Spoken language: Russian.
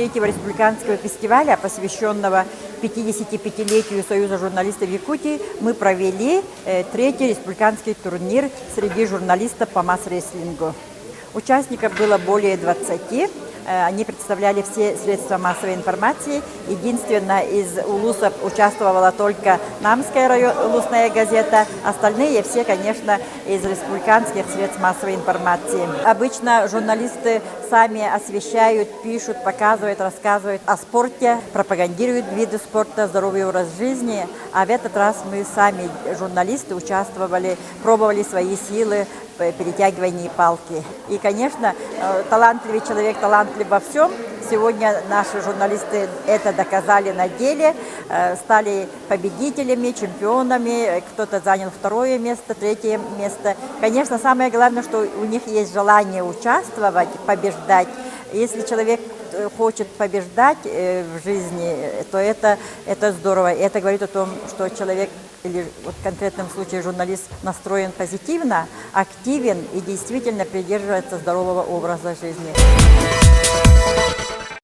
третьего республиканского фестиваля, посвященного 55-летию Союза журналистов Якутии, мы провели третий республиканский турнир среди журналистов по масс-рестлингу. Участников было более 20. Они представляли все средства массовой информации. Единственно, из улусов участвовала только Намская улусная газета. Остальные все, конечно, из республиканских средств массовой информации. Обычно журналисты сами освещают, пишут, показывают, рассказывают о спорте, пропагандируют виды спорта, здоровый образ жизни. А в этот раз мы сами, журналисты, участвовали, пробовали свои силы в перетягивании палки. И, конечно, талантливый человек талантлив во всем. Сегодня наши журналисты это доказали на деле, стали победителями, чемпионами. Кто-то занял второе место, третье место. Конечно, самое главное, что у них есть желание участвовать, побеждать. Если человек хочет побеждать в жизни, то это здорово. И это говорит о том, что человек, или вот в конкретном случае журналист, настроен позитивно, активен и действительно придерживается здорового образа жизни.